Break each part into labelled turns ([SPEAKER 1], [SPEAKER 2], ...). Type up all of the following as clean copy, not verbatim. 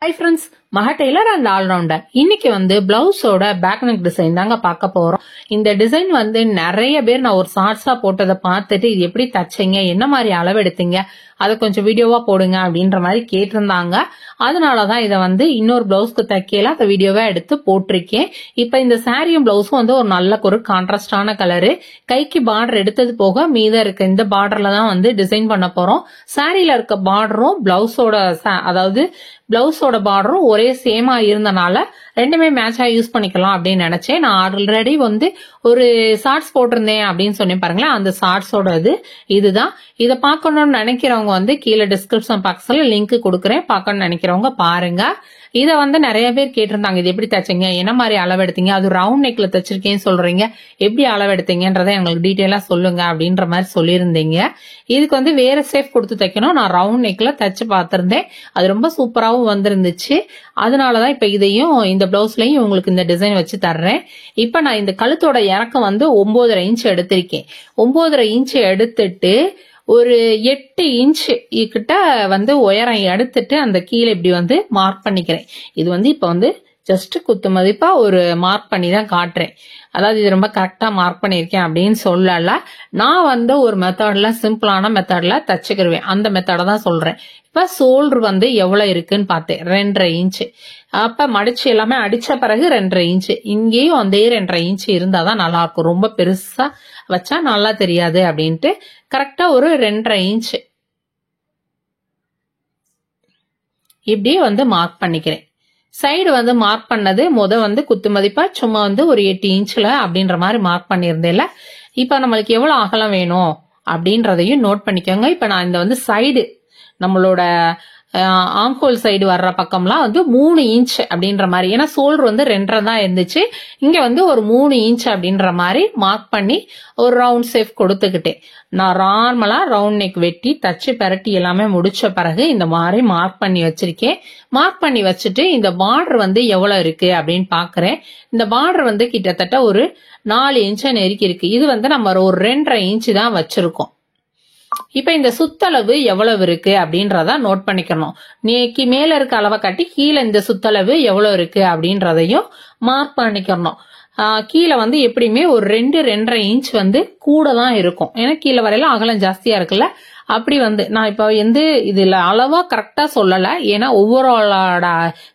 [SPEAKER 1] Hi friends, மகா Taylor and allrounder. இன்னைக்கு பிளவுஸோட back neck design தாங்க பார்க்க போறோம். இந்த டிசைன் நிறைய பேர் நான் ஒரு ஷார்ட்ஸா போட்டதை பார்த்துட்டு இது எப்படி தச்சீங்க, என்ன மாதிரி அளவு எடுத்தீங்க, அதை கொஞ்சம் வீடியோவா போடுங்க அப்படின்ற மாதிரி கேட்டிருந்தாங்க. அதனாலதான் இதை இன்னொரு பிளவுஸ்க்கு தைக்கல அந்த வீடியோவா எடுத்து போட்டிருக்கேன். இப்ப இந்த சாரியும் பிளவுஸும் ஒரு நல்ல ஒரு கான்ட்ராஸ்டான கலரு. கைக்கு பார்டர் எடுத்தது போக மீத இருக்க இந்த பார்டர்ல தான் டிசைன் பண்ண போறோம். சாரியில இருக்க பார்டரும் பிளவுஸோட அதாவது பிளவுஸோட பார்டரும் ஒரே சேமா இருந்தனால ரெண்டுமே மேட்சா யூஸ் பண்ணிக்கலாம் அப்படின்னு நினைச்சேன். நான் ஆல்ரெடி ஒரு ஷார்ட்ஸ் போட்டிருந்தேன் அப்படின்னு சொன்னேன் பாருங்களேன். அந்த ஷார்ட்ஸோட இதுதான். இதை பார்க்கணும்னு நினைக்கிறவங்க கீழே டிஸ்கிரிப்ஷன் பாக்ஸ்ல லிங்க் கொடுக்குறேன். பார்க்கணும்னு நினைக்கிறவங்க பாருங்க. இதை நிறைய பேர் கேட்டிருந்தாங்க, இது எப்படி தச்சீங்க, என்ன மாதிரி அளவு எடுத்தீங்க, அது ரவுண்ட் நெக்ல தச்சிருக்கேன்னு சொல்றீங்க, எப்படி அளவு எடுத்தீங்கன்றதை எங்களுக்கு டீட்டெயிலா சொல்லுங்க அப்படின்ற மாதிரி சொல்லியிருந்தீங்க. இதுக்கு வேற சேஃப் கொடுத்து தைக்கணும். நான் ரவுண்ட் நெக்ல தச்சு பார்த்திருந்தேன், அது ரொம்ப சூப்பராகவும் வந்திருந்துச்சு. அதனாலதான் இப்ப இதையும் இந்த பிளவுஸ்லயும் உங்களுக்கு இந்த டிசைன் வச்சு தர்றேன். இப்ப நான் இந்த கழுத்தோட இறக்கம் 9.5 இன்ச் எடுத்திருக்கேன். 9.5 இன்ச் எடுத்துட்டு ஒரு 8 இன்ச் கிட்ட உயரம் எடுத்துட்டு அந்த கீழே இப்படி மார்க் பண்ணிக்கிறேன். இது இப்ப ஜஸ்ட் குத்து மதிப்பா ஒரு மார்க் பண்ணி தான் காட்டுறேன். அதாவது இது ரொம்ப கரெக்டா மார்க் பண்ணிருக்கேன் அப்படின்னு சொல்லல. நான் ஒரு மெத்தட்ல, சிம்பிளான மெத்தட்ல தச்சுக்கிருவேன். அந்த மெத்தட தான் சொல்றேன். இப்ப ஷோல்டர் எவ்வளவு இருக்குன்னு பார்த்தேன், 2.5 இன்ச். அப்ப மடிச்சு எல்லாமே அடிச்ச பிறகு 2.5 இன்ச். இங்கேயும் 2.5 இன்ச் இருந்தாதான் நல்லா இருக்கும். ரொம்ப பெருசா வச்சா நல்லா தெரியாது அப்படின்ட்டு கரெக்டா ஒரு 2.5 இன்ச் இப்படி மார்க் பண்ணிக்கிறேன். சைடு மார்க் பண்ணது குத்து மதிப்பா சும்மா ஒரு 8 இன்ச்ல அப்படின்ற மாதிரி மார்க் பண்ணியிருந்தேன்ல. இப்ப நம்மளுக்கு எவ்வளவு அகலம் வேணும் அப்படின்றதையும் நோட் பண்ணிக்கோங்க. இப்ப நான் இந்த சைடு நம்மளோட ஆம்கோல் சைடு வர்ற பக்கம்லாம் 3 இன்ச் அப்படின்ற மாதிரி, ஏன்னா ஷோல்டர் 2.5 தான் இருந்துச்சு. இங்க ஒரு 3 இன்ச் அப்படின்ற மாதிரி மார்க் பண்ணி ஒரு ரவுண்ட் ஷேப் கொடுத்துக்கிட்டேன். நான் நார்மலா ரவுண்ட் நெக் வெட்டி தச்சு பரட்டி எல்லாமே முடிச்ச பிறகு இந்த மாதிரி மார்க் பண்ணி வச்சிருக்கேன். மார்க் பண்ணி வச்சுட்டு இந்த பார்டர் எவ்வளவு இருக்கு அப்படின்னு பாக்குறேன். இந்த பார்டர் கிட்டத்தட்ட ஒரு 4 இன்ச் நெருக்கி இருக்கு. இது நம்ம ஒரு 2.5 இன்ச் தான் வச்சிருக்கோம். இப்ப இந்த சுத்தளவு எவ்வளவு இருக்கு அப்படின்றத நோட் பண்ணிக்கணும். நீக்கி மேல இருக்க அளவை காட்டி கீழே இந்த சுத்தளவு எவ்வளவு இருக்கு அப்படின்றதையும் மார்க் பண்ணிக்கணும். கீழே எப்படியுமே ஒரு 2.5 இன்ச் கூட தான் இருக்கும். ஏன்னா கீழே வரையில அகலம் ஜாஸ்தியா இருக்குல்ல. அப்படி நான் இப்ப இதுல அளவா கரெக்டா சொல்லல, ஏன்னா ஒவ்வொருளோட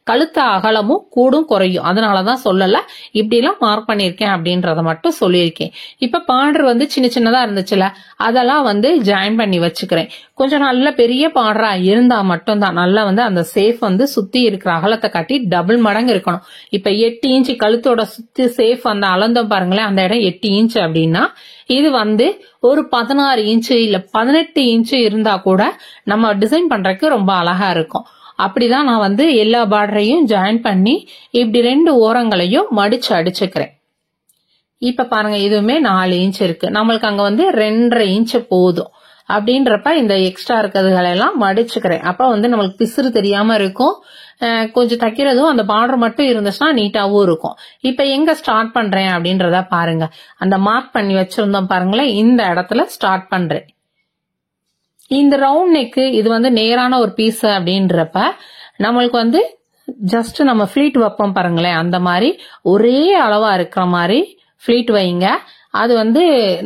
[SPEAKER 1] கழுத்த அகலமும் கூடும் குறையும், அதனாலதான் சொல்லல. இப்படி எல்லாம் மார்க் பண்ணிருக்கேன் அப்படின்றத மட்டும் சொல்லியிருக்கேன். இப்ப பார்டர் சின்ன சின்னதா இருந்துச்சுல, அதெல்லாம் ஜாயின் பண்ணி வச்சுக்கிறேன். கொஞ்சம் நல்ல பெரிய பார்டரா இருந்தா மட்டும்தான் நல்லா அந்த சேஃப் சுத்தி இருக்கிற அகலத்தை காட்டி டபுள் மடங்கு இருக்கணும். இப்ப 8 இன்ச் கழுத்தோட சுத்தி சேஃப் அளந்தோம் பாருங்களேன், அந்த இடம் 8 இன்ச் அப்படின்னா இது ஒரு 16 இன்ச் இல்ல 18 இன்ச் இருந்தா கூட நம்ம டிசைன் பண்றதுக்கு ரொம்ப அழகா இருக்கும். அப்படிதான் நான் எல்லா பார்டரையும் ஜாயின் பண்ணி இப்படி 2 ஓரங்களையும் மடிச்சு அடிச்சுக்கிறேன். இப்ப பாருங்க, இதுவுமே 4 இன்ச் இருக்கு. நம்மளுக்கு அங்க 2.5 இன்ச் போதும். அப்படின்றப்ப இந்த எக்ஸ்ட்ரா இருக்கிறதுகளெல்லாம் மடிச்சுக்கிறேன். அப்ப நம்மளுக்கு பிசுறு தெரியாம இருக்கும். கொஞ்சம் தைக்கிறதும் அந்த பார்டர் மட்டும் இருந்துச்சுன்னா நீட்டாவும் இருக்கும். இப்ப எங்க ஸ்டார்ட் பண்றேன் அப்படின்றத பாருங்க. அந்த மார்க் பண்ணி வச்சிருந்தோம் பாருங்களேன், இந்த இடத்துல ஸ்டார்ட் பண்றேன். இந்த ரவுண்ட் நெக்கு இது நேரான ஒரு பீஸ் அப்படின்றப்ப நம்மளுக்கு ஜஸ்ட் நம்ம ஃபிளீட் வைப்போம் பாருங்களேன், அந்த மாதிரி ஒரே அளவா இருக்கிற மாதிரி ஃபிளீட் வைங்க. அது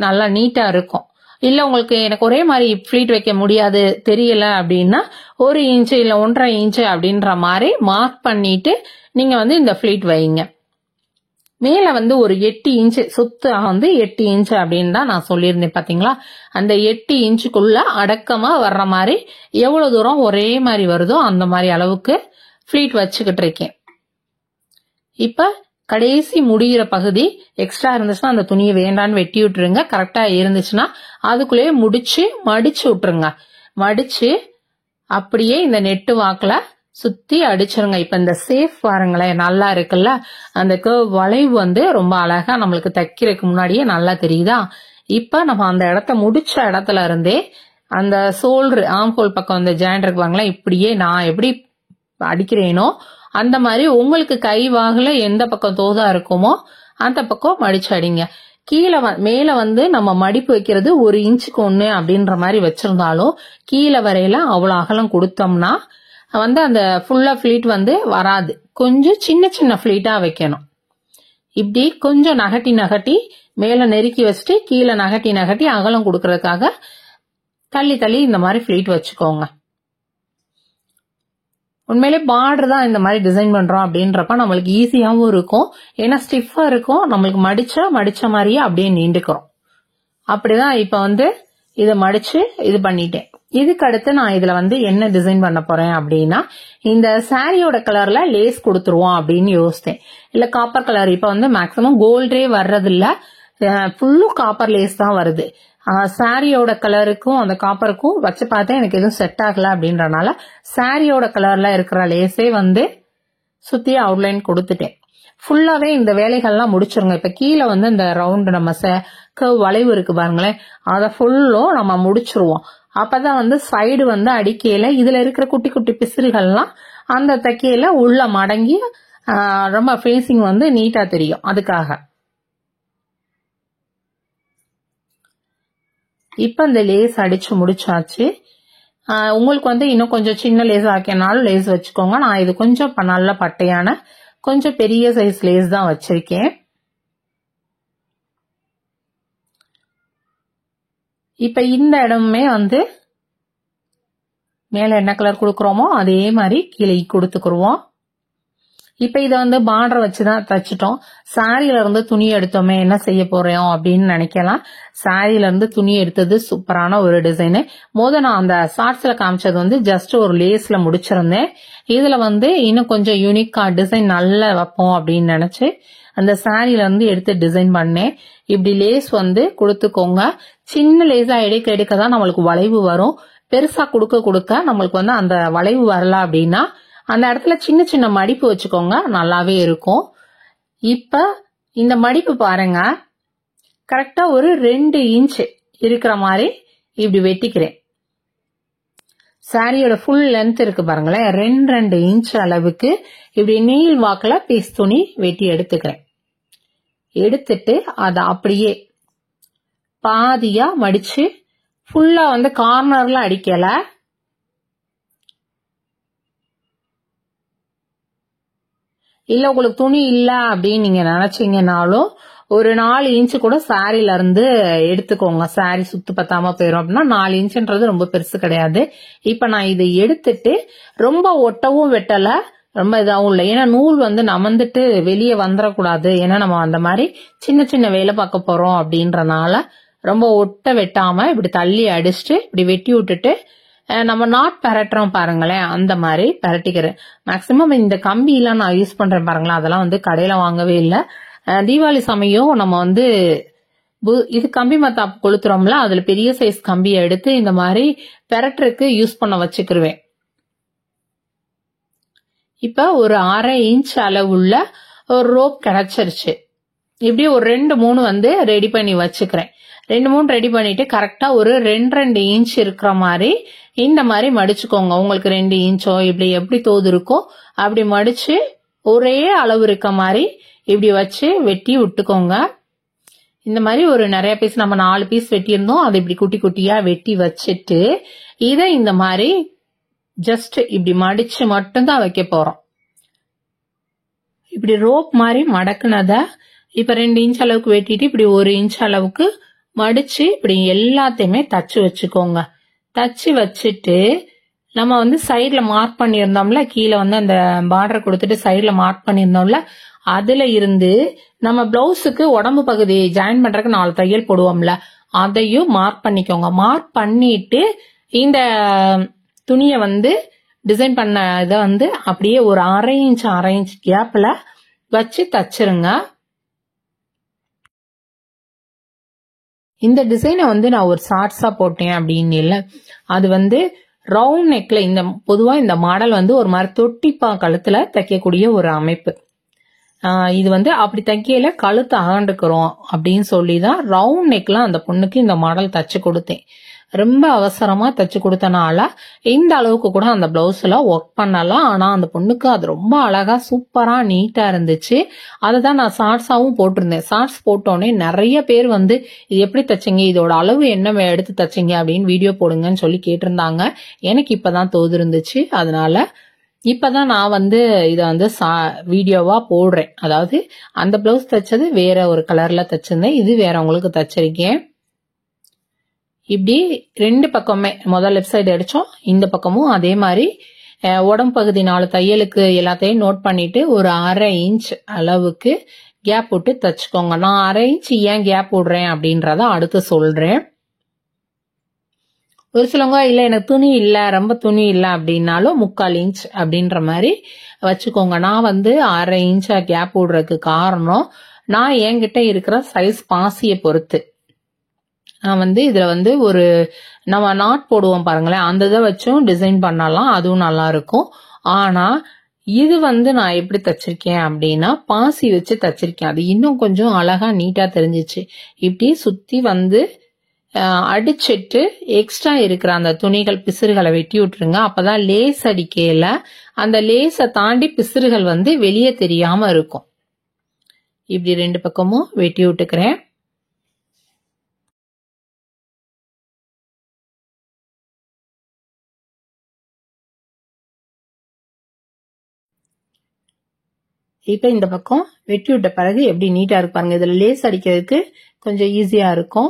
[SPEAKER 1] நல்லா நீட்டா இருக்கும். இல்ல உங்களுக்கு எனக்கு ஒரே மாதிரி ஃபிளீட் வைக்க முடியாது தெரியல அப்படின்னா 1 இன்ச் இல்ல 1.5 இன்ச் அப்படின்ற மாதிரி மார்க் பண்ணிட்டு நீங்க இந்த ஃபிளீட் வைங்க. மேல ஒரு 8 இன்ச் சுத்து 8 இன்ச் அப்படின்னு தான் நான் சொல்லியிருந்தேன் பாத்தீங்களா. அந்த 8 இன்ச்சுக்குள்ள அடக்கமா வர்ற மாதிரி எவ்வளவு தூரம் ஒரே மாதிரி வருதோ அந்த மாதிரி அளவுக்கு ஃபிளீட் வச்சுக்கிட்டு இருக்கேன். இப்ப கடைசி முடிகிற பகுதி எக்ஸ்ட்ரா இருந்துச்சுன்னா அந்த துணியை வேண்டான்னு வெட்டி விட்டுருங்க. கரெக்டா இருந்துச்சுன்னா அதுக்குள்ளேயே முடிச்சு மடிச்சு விட்டுருங்க. மடிச்சு அப்படியே இந்த நெட்டு வாக்குல சுத்தி அடிச்சிருங்க. இப்ப இந்த சேஃப் பாருங்களேன், நல்லா இருக்குல்ல. அந்த கர்வ் வளைவு ரொம்ப அழகா நம்மளுக்கு தைக்கிறதுக்கு முன்னாடியே நல்லா தெரியுதா. இப்ப நம்ம அந்த இடத்த முடிச்ச இடத்துல இருந்தே அந்த ஷோல்டர் ஆம்ஹோல் பக்கம் ஜாயிண்ட் இருக்குவாங்களா, இப்படியே நான் எப்படி அடிக்கிறேனோ அந்த மாதிரி உங்களுக்கு கை வாகுல எந்த பக்கம் தோதா இருக்குமோ அந்த பக்கம் மடிச்சு அடிங்க. கீழே மேல நம்ம மடிப்பு வைக்கிறது 1 இன்ச்சுக்கு 1 அப்படின்ற மாதிரி வச்சிருந்தாலும் கீழே வரையில அவ்வளவு அகலம் கொடுத்தோம்னா வந்து அந்த ஃபுல்லா ஃபிளீட் வந்து வராது, கொஞ்சம் சின்ன சின்ன ஃபிளீட்டா வைக்கணும். இப்படி கொஞ்சம் நகட்டி நகட்டி மேல நெருக்கி வச்சுட்டு கீழே நகட்டி நகட்டி அகலம் கொடுக்கறதுக்காக தள்ளி தள்ளி இந்த மாதிரி ஃபிளீட் வச்சுக்கோங்க. உண்மையிலே பார்டர் தான் இந்த மாதிரி டிசைன் பண்றோம் அப்படின்றப்ப நம்மளுக்கு ஈஸியாவும் இருக்கும், ஏன்னா ஸ்டிஃபா இருக்கும், நம்மளுக்கு மடிச்ச மாதிரியே அப்படியே நீண்டுக்கிறோம். அப்படிதான் இப்ப வந்து இதை மடிச்சு இது பண்ணிட்டேன். இதுக்கு அடுத்து நான் இதுல வந்து என்ன டிசைன் பண்ண போறேன் அப்படின்னா, இந்த சாரியோட கலர்ல லேஸ் கொடுத்துருவோம் அப்படின்னு யோசித்தேன். இல்ல காப்பர் கலர், இப்ப வந்து மேக்சிமம் கோல்டே வர்றது இல்ல, ஃபுல்லும் காப்பர் லேஸ் தான் வருது. சாரியோட கலருக்கும் அந்த காப்பருக்கும் வச்சு பார்த்தேன், எனக்கு எதுவும் செட் ஆகல அப்படின்றனால சாரியோட கலர்ல இருக்கிற லேஸே வந்து சுத்தி அவுட்லைன் கொடுத்துட்டேன். ஃபுல்லாவே இந்த வேலைகள்லாம் முடிச்சிருங்க. இப்ப கீழே வந்து இந்த ரவுண்ட் நம்ம வளைவு இருக்கு பாருங்களேன், அதை ஃபுல்லும் நம்ம முடிச்சிருவோம். அப்பதான் வந்து சைடு வந்து அடிக்கையில இதுல இருக்கிற குட்டி குட்டி பிசிறுகள்லாம் அந்த தைக்கையில உள்ள மடங்கி ரொம்ப ஃபேஸிங் வந்து நீட்டா தெரியும். அதுக்காக இப்ப இந்த லேஸ் அடிச்சு முடிச்சாச்சு. உங்களுக்கு வந்து இன்னும் கொஞ்சம் சின்ன லேஸ் ஆக்கினாலும் லேஸ் வச்சுக்கோங்க. நான் இது கொஞ்சம் நல்ல பட்டையான கொஞ்சம் பெரிய சைஸ் லேஸ் தான் வச்சிருக்கேன். இப்ப இந்த இடமுமே வந்து மேல என்ன கலர் கொடுக்கறோமோ அதே மாதிரி கீழே கொடுத்துக்குருவோம். இப்ப இத வந்து பார்டர் வச்சுதான் தச்சிட்டோம். சாரியில இருந்து துணி எடுத்தோமே என்ன செய்ய போறோம் அப்படின்னு நினைக்கலாம். சாரியில இருந்து துணி எடுத்தது சூப்பரான ஒரு டிசைனு. நான் அந்த ஷார்ட்ஸ்ல காமிச்சது வந்து ஜஸ்ட் ஒரு லேஸ்ல முடிச்சிருந்தேன். இதுல வந்து இன்னும் கொஞ்சம் யூனிக்கா டிசைன் நல்லா வைப்போம் அப்படின்னு நினைச்சு அந்த சாரியில இருந்து எடுத்து டிசைன் பண்ணேன். இப்படி லேஸ் வந்து கொடுத்துக்கோங்க. சின்ன லேஸா எடுக்க எடுக்கதான் நம்மளுக்கு வளைவு வரும். பெருசா கொடுக்க கொடுக்க நம்மளுக்கு வந்து அந்த வளைவு வரல அப்படின்னா அந்த இடத்துல சின்ன சின்ன மடிப்பு வச்சுக்கோங்க, நல்லாவே இருக்கும். இப்ப இந்த மடிப்பு பாருங்க, கரெக்டா ஒரு 2 இன்ச் இருக்கிற மாதிரி இப்படி வெட்டிக்கிறேன். சாரியோட ஃபுல் லென்த் இருக்கு பாருங்களேன், 2 இன்ச் அளவுக்கு இப்படி நீள் வாக்குல பீஸ் துணி வெட்டி எடுத்துக்கிறேன். எடுத்துட்டு அதை அப்படியே பாதியா மடிச்சு ஃபுல்லா வந்து கார்னர்ல அடிக்கல, இல்ல உங்களுக்கு துணி இல்ல அப்படின்னு நீங்க நினைச்சீங்கன்னாலும் ஒரு 4 இன்ச்சு கூட சாரில இருந்து எடுத்துக்கோங்க. சாரி சுத்து பத்தாம போயிடும் அப்படின்னா 4 இன்ச்சுன்றது ரொம்ப பெருசு கிடையாது. இப்ப நான் இதை எடுத்துட்டு ரொம்ப ஒட்டவும் வெட்டல, ரொம்ப இதாகவும் இல்லை, ஏன்னா நூல் வந்து நமந்துட்டு வெளியே வந்துடக்கூடாது, ஏன்னா நம்ம அந்த மாதிரி சின்ன சின்ன வேலை பார்க்க போறோம் அப்படின்றனால ரொம்ப ஒட்ட வெட்டாம இப்படி தள்ளி அடிச்சுட்டு இப்படி வெட்டி விட்டுட்டு நம்ம நாட் பரட்டுறோம் பாருங்களேன், அந்த மாதிரி பரட்டிக்கிறேன். மேக்சிமம் இந்த கம்பி எல்லாம் நான் யூஸ் பண்றேன் பாருங்களேன், அதெல்லாம் வந்து கடையில வாங்கவே இல்லை. தீபாவளி சமயம் நம்ம வந்து இது கம்பி மத்தாப்பு கொளுத்துறோம்ல, அதுல பெரிய சைஸ் கம்பியை எடுத்து இந்த மாதிரி பெரட்டுறதுக்கு யூஸ் பண்ண வச்சுக்கிருவேன். இப்ப ஒரு 1/2 இன்ச் அளவுள்ள ஒரு ரோப் கிடைச்சிருச்சு. இப்படி ஒரு 2-3 வந்து ரெடி பண்ணி வச்சுக்கிறேன். 2-3 ரெடி பண்ணிட்டு கரெக்டா ஒரு 2 இன்ச் இருக்கிற மாதிரி இந்த மாதிரி மடிச்சுக்கோங்க. உங்களுக்கு 2 இன்ச்சோ இப்படி எப்படி தோது இருக்கோ அப்படி மடிச்சு ஒரே அளவு இருக்க மாதிரி இப்படி வச்சு வெட்டி விட்டுக்கோங்க. இந்த மாதிரி ஒரு நிறைய பீஸ், நம்ம 4 பீஸ் வெட்டி இருந்தோம், அதை இப்படி குட்டி குட்டியா வெட்டி வச்சுட்டு இதை இந்த மாதிரி ஜஸ்ட் இப்படி மடிச்சு மட்டும்தான் வைக்க போறோம். இப்படி ரோப் மாதிரி மடக்குனத இப்ப 2 இன்ச் அளவுக்கு வெட்டிட்டு இப்படி 1 இன்ச் அளவுக்கு மடிச்சு இப்படி எல்லாத்தையுமே தச்சு வச்சுக்கோங்க. தச்சு வச்சுட்டு நம்ம வந்து சைட்ல மார்க் பண்ணியிருந்தோம்ல, கீழே வந்து அந்த பார்டர் கொடுத்துட்டு சைட்ல மார்க் பண்ணியிருந்தோம்ல, அதுல இருந்து நம்ம பிளவுஸுக்கு உடம்பு பகுதி ஜாயின் பண்றதுக்கு 4 தையல் போடுவோம்ல, அதையும் மார்க் பண்ணிக்கோங்க. மார்க் பண்ணிட்டு இந்த துணியை வந்து டிசைன் பண்ண இதை வந்து அப்படியே ஒரு 1/2 இன்ச் கேப்ல வச்சு தச்சிருங்க. இந்த டிசைனை வந்து நான் ஒரு ஷார்ட்ஸா போட்டேன் அப்படின்னு இல்லை, அது வந்து ரவுண்ட் நெக்ல இந்த பொதுவா இந்த மாடல் வந்து ஒரு மாதிரி தொட்டிப்பா கழுத்துல தைக்கக்கூடிய ஒரு அமைப்பு. இது வந்து அப்படி தைக்கையில கழுத்து அகண்டுக்கிறோம் அப்படின்னு சொல்லிதான் ரவுண்ட் நெக்ல அந்த பொண்ணுக்கு இந்த மாடல் தச்சு கொடுத்தேன். ரொம்ப அவசரமா தச்சு கொடுத்தனால இந்த அளவுக்கு கூட அந்த பிளவுஸ்ல ஒர்க் பண்ணலாம். ஆனா அந்த பொண்ணுக்கு அது ரொம்ப அழகா சூப்பரா நீட்டா இருந்துச்சு. அதுதான் நான் ஷார்ட்ஸாவும் போட்டிருந்தேன். ஷார்ட்ஸ் போட்டோன்னே நிறைய பேர் வந்து இது எப்படி தச்சீங்க, இதோட அளவு என்ன எடுத்து தச்சீங்க அப்படின்னு வீடியோ போடுங்கன்னு சொல்லி கேட்டிருந்தாங்க. எனக்கு இப்பதான் தோது இருந்துச்சு. அதனால இப்பதான் நான் வந்து இதை வந்து வீடியோவா போடுறேன். அதாவது அந்த பிளவுஸ் தச்சது வேற ஒரு கலர்ல தச்சிருந்தேன், இது வேற உங்களுக்கு தச்சிருக்கேன். இப்படி ரெண்டு பக்கமே முதல் லெஃப்ட் சைடு அடிச்சோம், இந்த பக்கமும் அதே மாதிரி உடம்பு பகுதி 4 தையலுக்கு எல்லாத்தையும் நோட் பண்ணிட்டு ஒரு 1/2 இன்ச் அளவுக்கு கேப் விட்டு தச்சுக்கோங்க. நான் 1/2 இன்ச் ஏன் கேப் விடுறேன் அப்படின்றத அடுத்து சொல்றேன். ஒரு சிலவங்க இல்ல எனக்கு துணி இல்ல, ரொம்ப துணி இல்ல அப்படின்னாலும் 3/4 இன்ச் அப்படின்ற மாதிரி வச்சுக்கோங்க. நான் வந்து 1/2 இன்ச்சா கேப் விடுறதுக்கு காரணம், நான் என்கிட்ட இருக்கிற சைஸ் பாசியை பொறுத்து நான் வந்து இதுல வந்து ஒரு நம்ம நாட் போடுவோம் பாருங்களேன், அந்த இதை வச்சும் டிசைன் பண்ணலாம், அதுவும் நல்லா இருக்கும். ஆனா இது வந்து நான் எப்படி தச்சிருக்கேன் அப்படின்னா பாசி வச்சு தச்சிருக்கேன். அது இன்னும் கொஞ்சம் அழகா நீட்டா தெரிஞ்சிச்சு. இப்படி சுத்தி வந்து அடிச்சிட்டு எக்ஸ்ட்ரா இருக்கிற அந்த துணிகள் பிசுறுகளை வெட்டி விட்டுருங்க. அப்பதான் லேஸ் அடிக்கையில அந்த லேஸை தாண்டி பிசுறுகள் வந்து வெளியே தெரியாம இருக்கும். இப்படி ரெண்டு பக்கமும் வெட்டி விட்டுக்கிறேன். இப்ப இந்த பக்கம் வெட்டி விட்ட பிறகு எப்படி நீட்டா இருக்கு பாருங்க. இதுல லேஸ் அடிக்கிறதுக்கு கொஞ்சம் ஈஸியா இருக்கும்.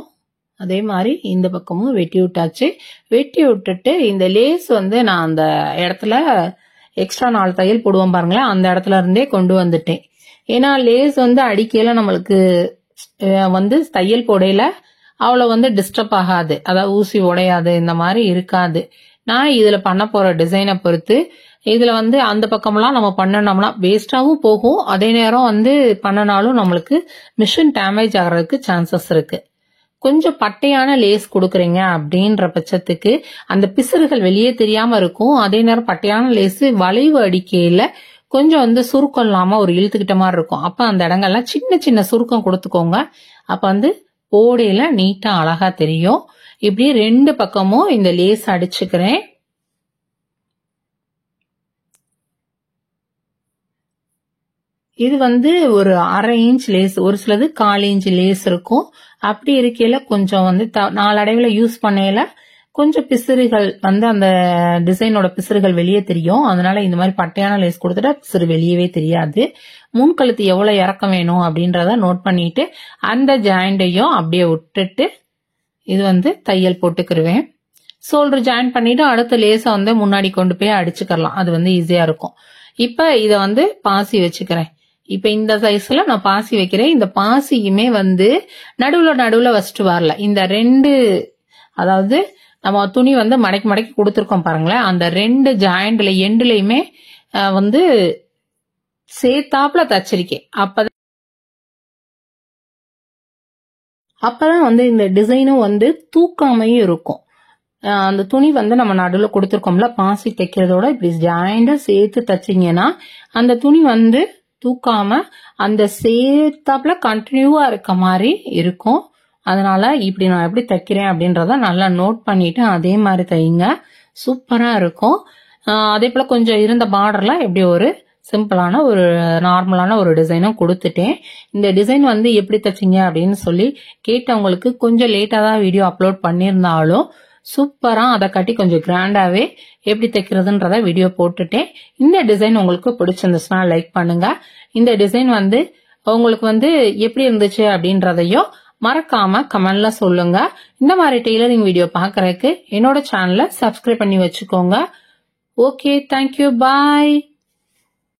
[SPEAKER 1] அதே மாதிரி இந்த பக்கமும் வெட்டி விட்டாச்சு. வெட்டி விட்டுட்டு இந்த லேஸ் வந்து நான் அந்த இடத்துல எக்ஸ்ட்ரா 4 தையல் போடுவோம் பாருங்களேன், அந்த இடத்துல இருந்தே கொண்டு வந்துட்டேன். ஏன்னா லேஸ் வந்து அடிக்கையில நம்மளுக்கு வந்து தையல் போடையில அவ்வளவு வந்து டிஸ்டர்ப் ஆகாது, அதாவது ஊசி உடையாது, இந்த மாதிரி இருக்காது. நான் இதுல பண்ண போற டிசைனை பொறுத்து இதுல வந்து அந்த பக்கம்லாம் நம்ம பண்ணனோம்னா வேஸ்டாவும் போகும், அதே நேரம் வந்து பண்ணனாலும் நம்மளுக்கு மிஷின் டேமேஜ் ஆகிறதுக்கு சான்சஸ் இருக்கு. கொஞ்சம் பட்டையான லேஸ் கொடுக்குறீங்க அப்படின்ற பட்சத்துக்கு அந்த பிசுறுகள் வெளியே தெரியாம இருக்கும். அதே நேரம் பட்டையான லேஸ் வளைவு அடிக்கையில கொஞ்சம் வந்து சுருக்கம் இல்லாம ஒரு இழுத்துக்கிட்ட மாதிரி இருக்கும். அப்ப அந்த இடங்கள்லாம் சின்ன சின்ன சுருக்கம் கொடுத்துக்கோங்க. அப்ப வந்து போடையில நீட்டா அழகா தெரியும். இப்படி ரெண்டு பக்கமும் இந்த லேஸ் அடிச்சுக்கிறேன். இது வந்து ஒரு 1/2 இன்ச் லேஸ், ஒரு சிலது 1/4 இன்ச் லேஸ் இருக்கும். அப்படி இருக்கையில கொஞ்சம் வந்து நாளடைவுல யூஸ் பண்ணையில கொஞ்சம் பிசுறுகள் வந்து அந்த டிசைனோட பிசுறுகள் வெளியே தெரியும். அதனால இந்த மாதிரி பட்டையான லேஸ் கொடுத்துட்டா பிசுறு வெளியவே தெரியாது. முன்கழுத்து எவ்வளவு இறக்கம் வேணும் அப்படின்றத நோட் பண்ணிட்டு அந்த ஜாயிண்டையும் அப்படியே விட்டுட்டு இது வந்து தையல் போட்டுக்கிருவேன். ஷோல்டர் ஜாயின் பண்ணிட்டு அடுத்த லேஸை வந்து முன்னாடி கொண்டு போய் அடிச்சுக்கலாம், அது வந்து ஈஸியா இருக்கும். இப்ப இத வந்து பாசி வச்சுக்கிறேன். இப்ப இந்த சைஸ்ல நான் பாசி வைக்கிறேன். இந்த பாசியுமே வந்து நடுவுல வச்சுட்டு வரல, இந்த ரெண்டு, அதாவது நம்ம துணி வந்து மடக்கி மடக்கி கொடுத்துருக்கோம் பாருங்களேன், அந்த ரெண்டு ஜாயிண்ட்ல எண்டுலயுமே வந்து சேர்த்தாப்புல தச்சிருக்கேன். அப்பதான் வந்து இந்த டிசைனும் வந்து தூக்காமையும் இருக்கும். அந்த துணி வந்து நம்ம நடுவில் கொடுத்துருக்கோம்ல, பாசி தைக்கிறதோட இப்படி ஜாயிண்டா சேர்த்து தச்சிங்கன்னா அந்த துணி வந்து தூக்காம அந்த சேர்த்தாப்புல கண்டினியூவா இருக்க மாதிரி இருக்கும். அதனால இப்படி நான் எப்படி தைக்கிறேன் அப்படின்றத நல்லா நோட் பண்ணிட்டு அதே மாதிரி தைங்க, சூப்பரா இருக்கும். அதே போல கொஞ்சம் இருந்த பார்டர்ல எப்படி ஒரு சிம்பிளான ஒரு நார்மலான ஒரு டிசைனும் கொடுத்துட்டேன். இந்த டிசைன் வந்து எப்படி தைச்சிங்க அப்படின்னு சொல்லி கேட்டவங்களுக்கு கொஞ்சம் லேட்டா தான் வீடியோ அப்லோட் பண்ணியிருந்தாலும் சூப்பரா அதை கட்டி கொஞ்சம் கிராண்டாவே எப்படி தைக்கிறதுன்றத வீடியோ போட்டுட்டேன். இந்த டிசைன் உங்களுக்கு பிடிச்சிருந்துச்சுன்னா லைக் பண்ணுங்க. இந்த டிசைன் வந்து உங்களுக்கு வந்து எப்படி இருந்துச்சு அப்படின்றதையும் மறக்காம கமெண்ட்ல சொல்லுங்க. இந்த மாதிரி டெய்லரிங் வீடியோ பாக்குறதுக்கு என்னோட சேனலை சப்ஸ்கிரைப் பண்ணி வச்சுக்கோங்க. ஓகே, தேங்க்யூ, பாய்.